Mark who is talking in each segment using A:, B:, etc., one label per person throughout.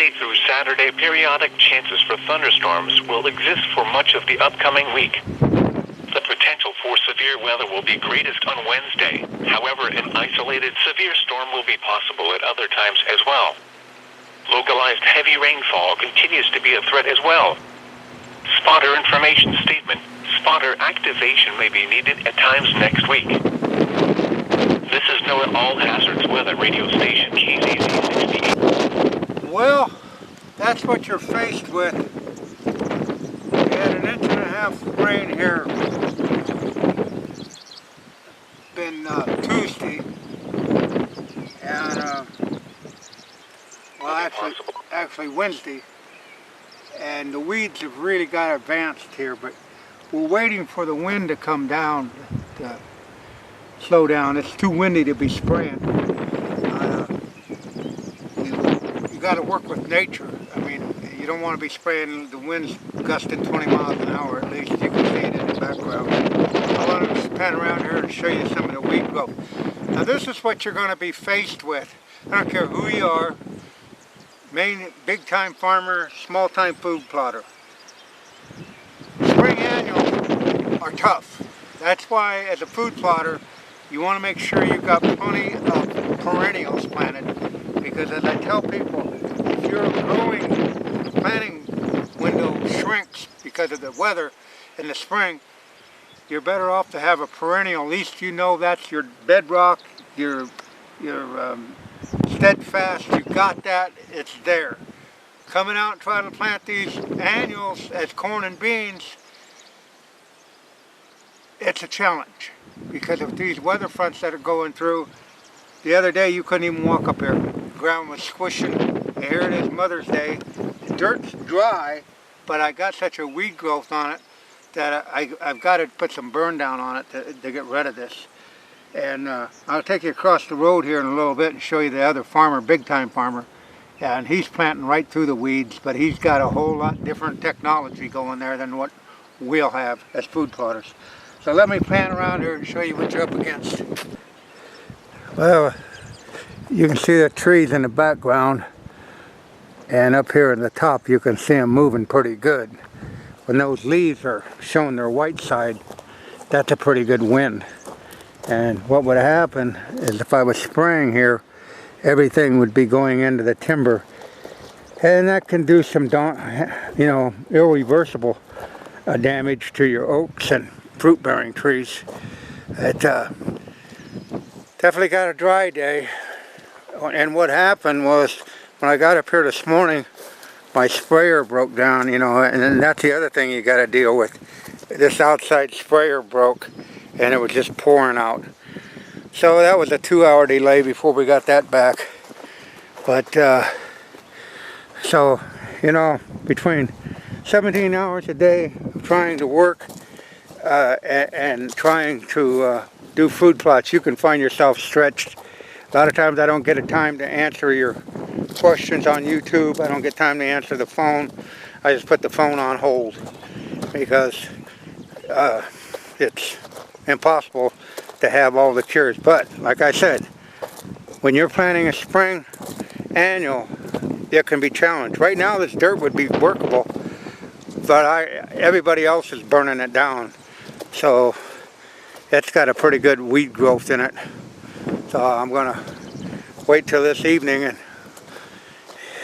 A: Friday through Saturday, periodic chances for thunderstorms will exist for much of the upcoming week. The potential for severe weather will be greatest on Wednesday. However, an isolated severe storm will be possible at other times as well. Localized heavy rainfall continues to be a threat as well. Spotter information statement. Spotter activation may be needed at times next week. This is NOAA All Hazards Weather Radio Station KZZ 68.
B: Well, that's what you're faced with. We had 1.5 inches of rain here. Been Tuesday, and well, actually Wednesday, and the weeds have really got advanced here. But we're waiting for the wind to come down, to slow down. It's too windy to be spraying. You got to work with nature. I mean, you don't want to be spraying the winds gusting 20 miles an hour. At least you can see it in the background. I want to just pan around here and show you some of the weed growth. Now this is what you're going to be faced with. I don't care who you are, big time farmer, small time food plotter. Spring annuals are tough. That's why as a food plotter you want to make sure you've got plenty of perennials planted, because as I tell people, if your planting window shrinks because of the weather in the spring, you're better off to have a perennial. At least you know that's your bedrock, your steadfast, you got that, it's there. Coming out and trying to plant these annuals as corn and beans, it's a challenge because of these weather fronts that are going through. The other day you couldn't even walk up here. The ground was squishing. And here it is, Mother's Day. The dirt's dry, but I got such a weed growth on it that I've got to put some burn down on it to get rid of this. And I'll take you across the road here in a little bit and show you the other farmer, big time farmer. And he's planting right through the weeds, but he's got a whole lot different technology going there than what we'll have as food plotters. So let me pan around here and show you what you're up against. Well, you can see the trees in the background, and up here in the top you can see them moving pretty good. When those leaves are showing their white side, that's a pretty good wind. And what would happen is if I was spraying here, everything would be going into the timber, and that can do some, irreversible damage to your oaks and fruit-bearing trees. It definitely got a dry day, and what happened was when I got up here this morning, my sprayer broke down, and that's the other thing you got to deal with. This outside sprayer broke, and it was just pouring out. So that was a 2-hour delay before we got that back. But so between 17 hours a day of trying to work and trying to do food plots, you can find yourself stretched. A lot of times I don't get a time to answer your questions on YouTube. I don't get time to answer the phone. I just put the phone on hold because it's impossible to have all the cures. But like I said, when you're planting a spring annual, it can be challenged. Right now this dirt would be workable, but everybody else is burning it down, so it's got a pretty good weed growth in it. So I'm gonna wait till this evening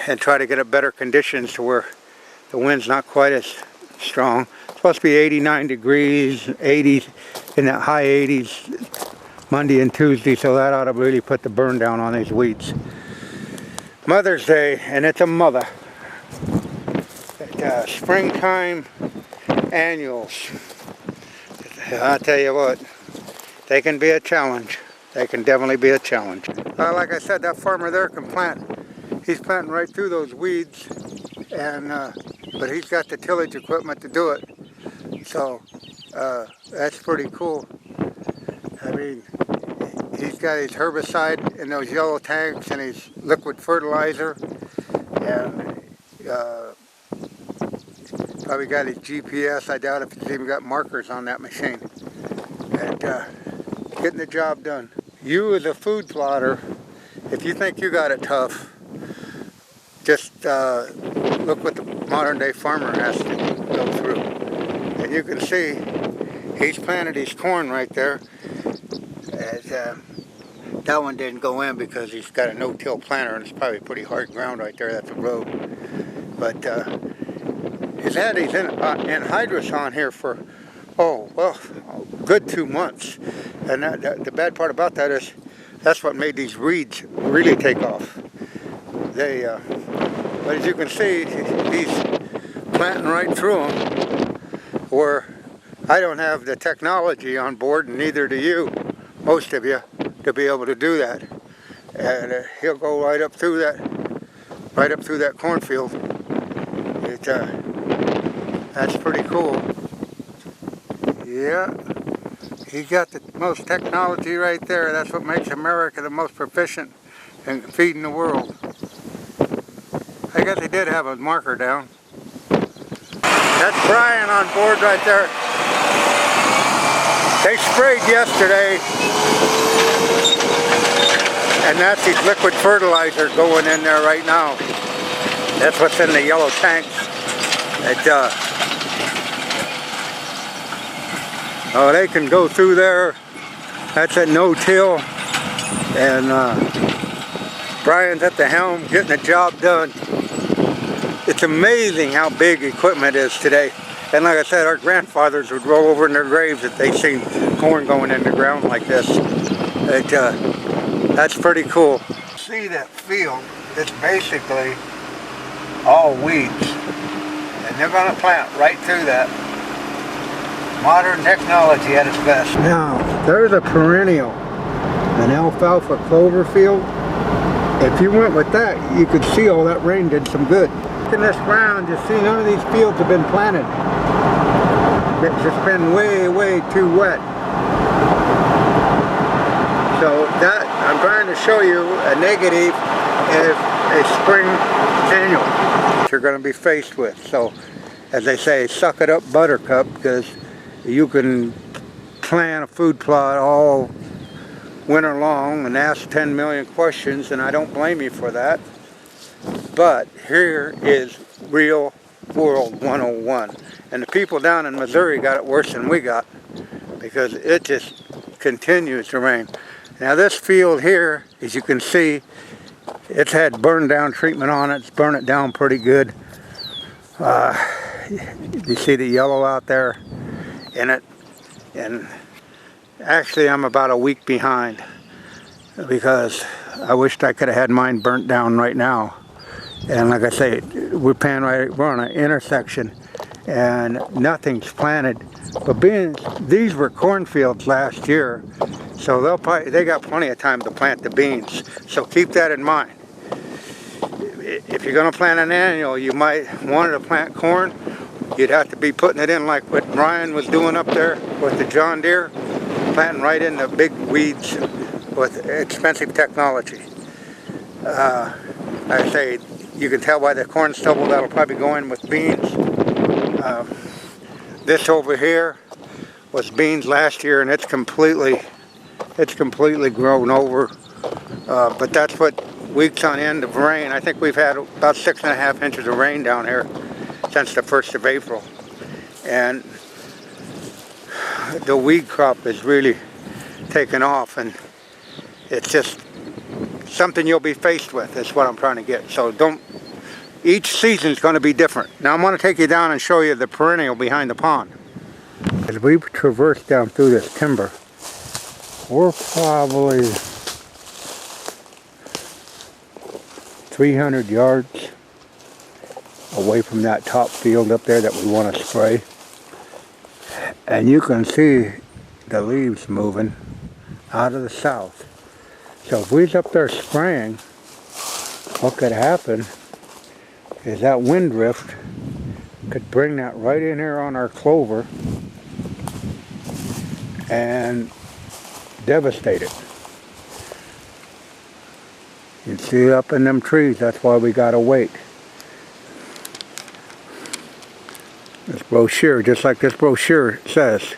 B: and try to get a better conditions to where the wind's not quite as strong. It's supposed to be 89 degrees, 80s, in the high 80s Monday and Tuesday, so that ought to really put the burn down on these weeds. Mother's Day, and it's a mother. Springtime annuals. I'll tell you what, they can be a challenge. They can definitely be a challenge. Like I said, that farmer there can plant. He's planting right through those weeds, and but he's got the tillage equipment to do it. So that's pretty cool. I mean, he's got his herbicide in those yellow tanks and his liquid fertilizer, and probably got his GPS. I doubt if he's even got markers on that machine. And getting the job done. You as a food plotter, if you think you got it tough, just look what the modern day farmer has to go through. And you can see he's planted his corn right there. As, that one didn't go in because he's got a no-till planter and it's probably pretty hard ground right there. That's a road. But he's had these anhydrous on here for, good 2 months. And the bad part about that is that's what made these weeds really take off. But as you can see, he's planting right through them, where I don't have the technology on board, and neither do you, most of you, to be able to do that. And he'll go right up through that cornfield. That's pretty cool. Yeah, he got the most technology right there. That's what makes America the most proficient in feeding the world. I guess he did have a marker down. That's Brian on board right there. They sprayed yesterday, and that's his liquid fertilizer going in there right now. That's what's in the yellow tanks. They can go through there. That's at no-till, and Brian's at the helm getting the job done. It's amazing how big equipment is today. And like I said, our grandfathers would roll over in their graves if they seen corn going in the ground like this. That's pretty cool. See that field? It's basically all weeds. And they're going to plant right through that. Modern technology at its best. Now, there's a perennial, an alfalfa clover field. If you went with that, you could see all that rain did some good. In this ground, you see none of these fields have been planted. It's just been way, way too wet. So that, I'm trying to show you a negative of a spring annual that you're going to be faced with. So, as they say, suck it up, buttercup, because you can plant a food plot all winter long and ask 10 million questions, and I don't blame you for that. But here is real world 101. And the people down in Missouri got it worse than we got, because it just continues to rain. Now this field here, as you can see, it's had burn down treatment on it. It's burned it down pretty good. You see the yellow out there in it. And actually I'm about a week behind, because I wished I could have had mine burnt down right now. And like I say, we're on an intersection and nothing's planted. But these were cornfields last year, so they got plenty of time to plant the beans. So keep that in mind. If you're going to plant an annual, you might want to plant corn. You'd have to be putting it in like what Ryan was doing up there with the John Deere, planting right in the big weeds with expensive technology. Like I say, you can tell by the corn stubble that'll probably go in with beans. This over here was beans last year, and it's completely grown over. But that's what weeks on end of rain. I think we've had about 6.5 inches of rain down here since the 1st of April. And the weed crop is really taken off, and it's just something you'll be faced with, is what I'm trying to get. So each season's going to be different. Now I'm going to take you down and show you the perennial behind the pond. As we traverse down through this timber, we're probably 300 yards away from that top field up there that we want to spray. And you can see the leaves moving out of the south. So if we was up there spraying, what could happen is that wind drift could bring that right in here on our clover and devastate it. You see it up in them trees, that's why we gotta wait. This brochure, just like this brochure says,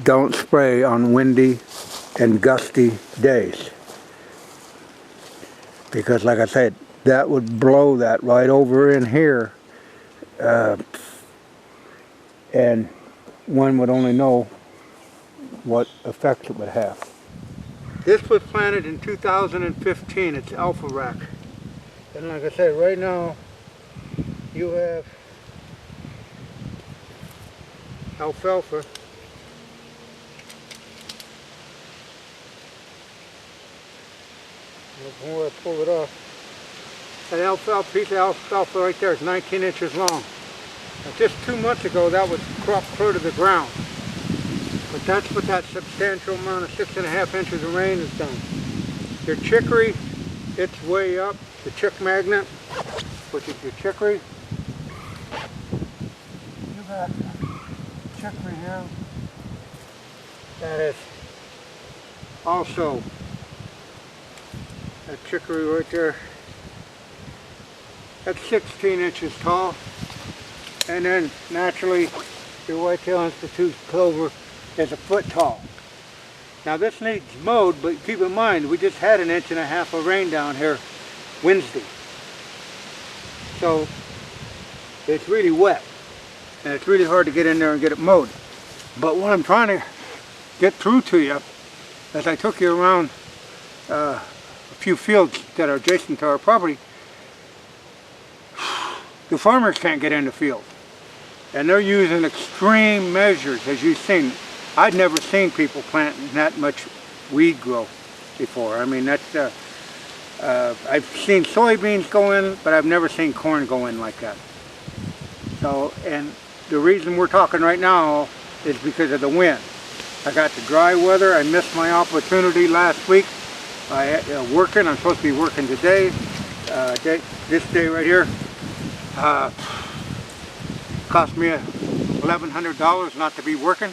B: don't spray on windy and gusty days. Because like I said, that would blow that right over in here, and one would only know what effect it would have. This was planted in 2015. It's alpha rack, and like I said, right now you have alfalfa. Before I pull it off, that alfalfa, piece of alfalfa right there is 19 inches long. Now, just 2 months ago, that was cropped clear to the ground. But that's what that substantial amount of 6.5 inches of rain has done. Your chicory, it's way up. The chick magnet, which is your chicory. You got chicory here. That is also that chicory right there. That's 16 inches tall. And then naturally your Whitetail Institute clover is 1 foot tall. Now this needs mowed, but keep in mind we just had 1.5 inches of rain down here Wednesday. So it's really wet and it's really hard to get in there and get it mowed. But what I'm trying to get through to you, as I took you around a few fields that are adjacent to our property, the farmers can't get in the field. And they're using extreme measures, as you've seen. I'd never seen people planting that much weed grow before. I mean, that's, I've seen soybeans go in, but I've never seen corn go in like that. So, and the reason we're talking right now is because of the wind. I got the dry weather. I missed my opportunity last week. I'm supposed to be working today. This day right here cost me $1,100 not to be working.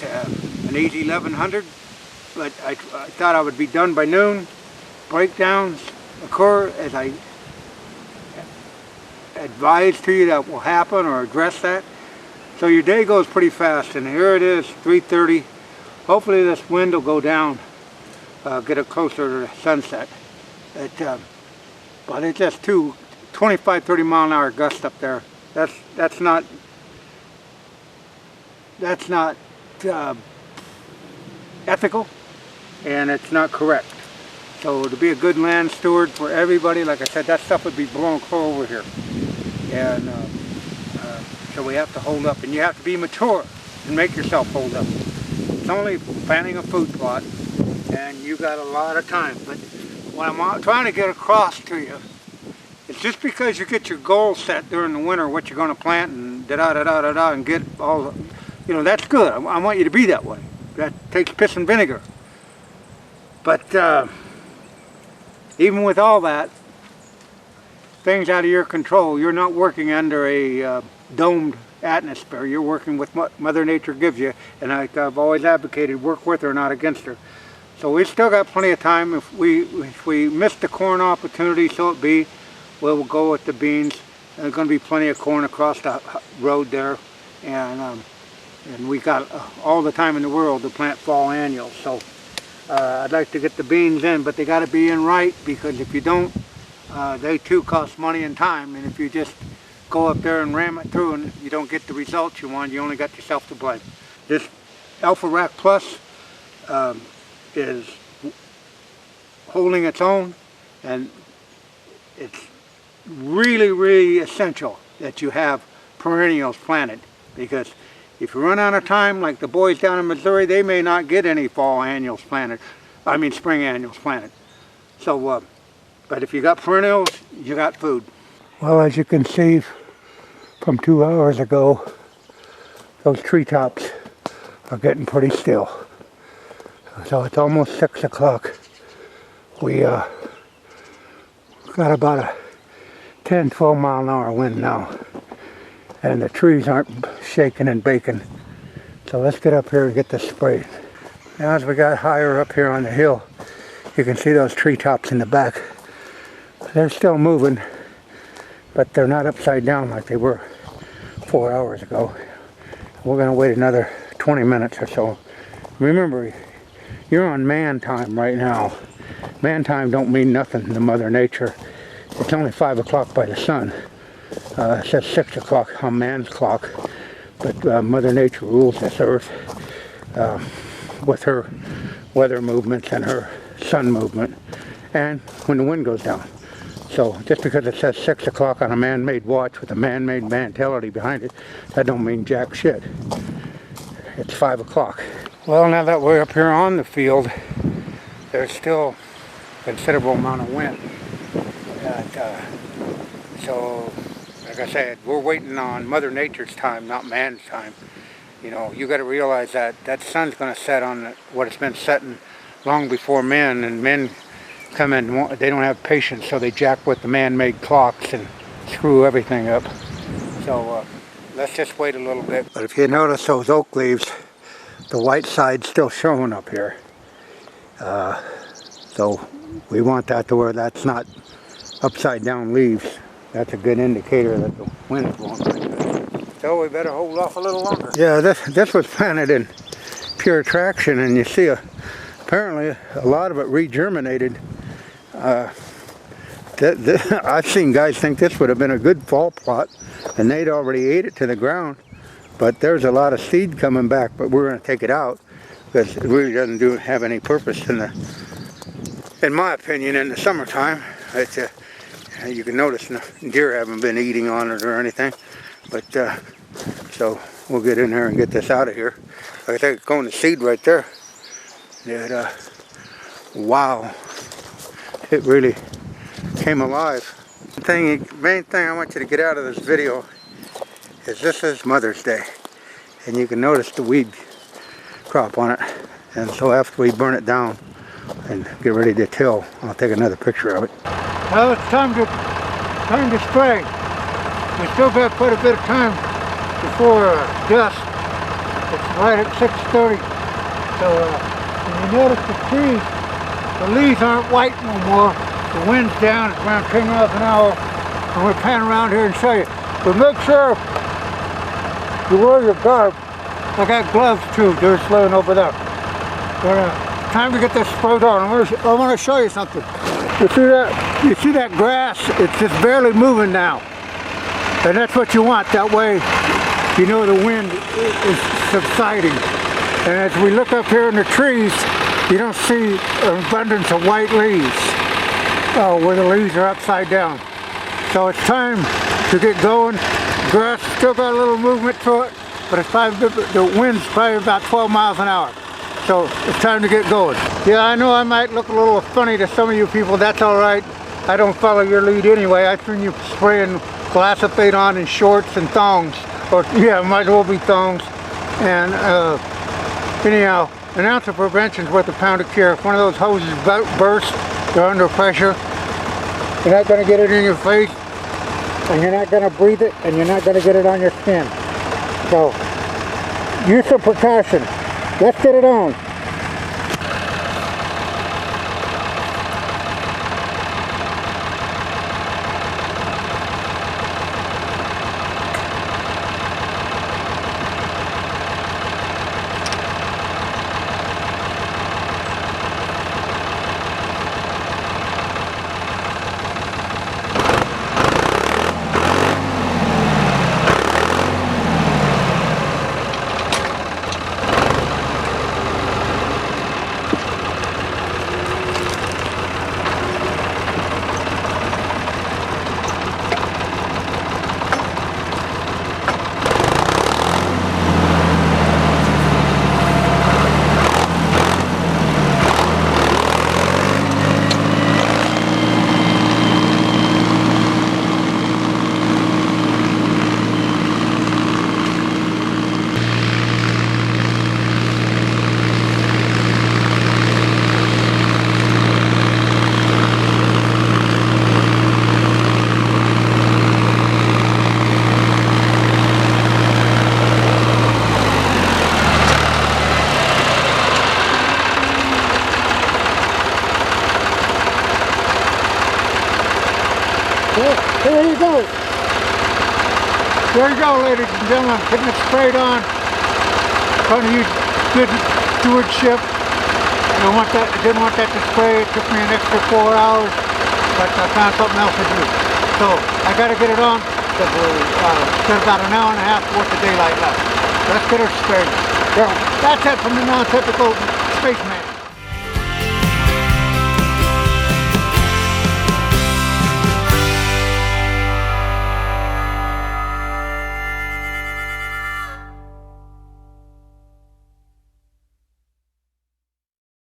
B: At an easy $1,100, but I thought I would be done by noon. Breakdowns occur as I advise to you that will happen or address that. So your day goes pretty fast, and here it is, 3:30. Hopefully this wind will go down, get it closer to sunset. But it's just 25-30 mile an hour gusts up there. That's not ethical, and it's not correct. So to be a good land steward for everybody, like I said, that stuff would be blowing clear over here. And so we have to hold up, and you have to be mature and make yourself hold up. It's only planting a food plot, and you got a lot of time. But what I'm trying to get across to you, it's just because you get your goal set during the winter, what you're going to plant, and da-da-da-da-da-da, and get all the, you know, that's good. I want you to be that way. That takes piss and vinegar. But even with all that, things out of your control, you're not working under a domed atmosphere. You're working with what Mother Nature gives you, and I've always advocated work with her, not against her. So we've still got plenty of time. If we miss the corn opportunity, so it be. We'll go with the beans. There's going to be plenty of corn across the road there, and we got all the time in the world to plant fall annuals. So I'd like to get the beans in, but they got to be in right, because if you don't, they too cost money and time. And if you just go up there and ram it through and you don't get the results you want, you only got yourself to blame. This Alpha Rack Plus is holding its own, and it's really essential that you have perennials planted, because if you run out of time, like the boys down in Missouri, they may not get any fall annuals planted. I mean spring annuals planted. So, but if you got perennials, you got food. Well, as you can see from 2 hours ago, those treetops are getting pretty still. So it's almost 6 o'clock. We got about a 10-12 mile an hour wind now, and the trees aren't shaking and baking. So let's get up here and get this sprayed. Now as we got higher up here on the hill, you can see those treetops in the back. They're still moving, but they're not upside down like they were 4 hours ago. We're going to wait another 20 minutes or so. Remember, you're on man time right now. Man time don't mean nothing to Mother Nature. It's only 5 o'clock by the sun. It says 6 o'clock on man's clock, but Mother Nature rules this earth with her weather movements and her sun movement, and when the wind goes down. So just because it says 6 o'clock on a man-made watch with a man-made mentality behind it, that don't mean jack shit. It's 5 o'clock. Well, now that we're up here on the field, there's still a considerable amount of wind. So, like I said, we're waiting on Mother Nature's time, not man's time. You know, you got to realize that that sun's going to set on what it's been setting long before men, and men come in, they don't have patience, so they jack with the man-made clocks and screw everything up. So let's just wait a little bit. But if you notice those oak leaves, the white side's still showing up here. So we want that to where that's not upside down leaves. That's a good indicator that the wind's blowing. So we better hold off a little longer. Yeah, this was planted in pure traction, and you see apparently a lot of it regerminated. I've seen guys think this would have been a good fall plot, and they'd already ate it to the ground. But there's a lot of seed coming back, but we're going to take it out because it really doesn't have any purpose in my opinion, in the summertime. It's you can notice deer haven't been eating on it or anything, but so we'll get in there and get this out of here. I think it's going to seed right there. Wow, it really came alive. The main thing I want you to get out of this video is this is Mother's Day, and you can notice the weed crop on it. And so after we burn it down and get ready to till, I'll take another picture of it. Well, it's time to spray. We still got quite a bit of time before dusk. It's right at 6:30. So when you notice the trees, the leaves aren't white no more. The wind's down, it's around 10 miles an hour. And we'll pan around here and show you. But make sure you wear your garb. I got gloves too, they're laying over there. But, time to get this sprayed on. I want to show you something. You see that grass? It's just barely moving now. And that's what you want. That way you know the wind is subsiding. And as we look up here in the trees, you don't see an abundance of white leaves. Where the leaves are upside down. So it's time to get going. The grass still got a little movement to it, but the wind's probably about 12 miles an hour. So it's time to get going. Yeah, I know I might look a little funny to some of you people. That's all right. I don't follow your lead anyway. I've seen you spraying glyphosate on in shorts and thongs. Or yeah, might as well be thongs. And anyhow, an ounce of prevention is worth a pound of cure. If one of those hoses bursts, they're under pressure, you're not going to get it in your face, and you're not going to breathe it, and you're not going to get it on your skin. So use some precaution. Let's get it on. There you go. There you go, ladies and gentlemen. Getting it sprayed on. Trying to use good stewardship. I didn't want that to spray. It took me an extra 4 hours. but I found something else to do. So I got to get it on because we're still about an hour and a half worth of daylight left. Let's get her straight. So that's it from the non-typical spaceman.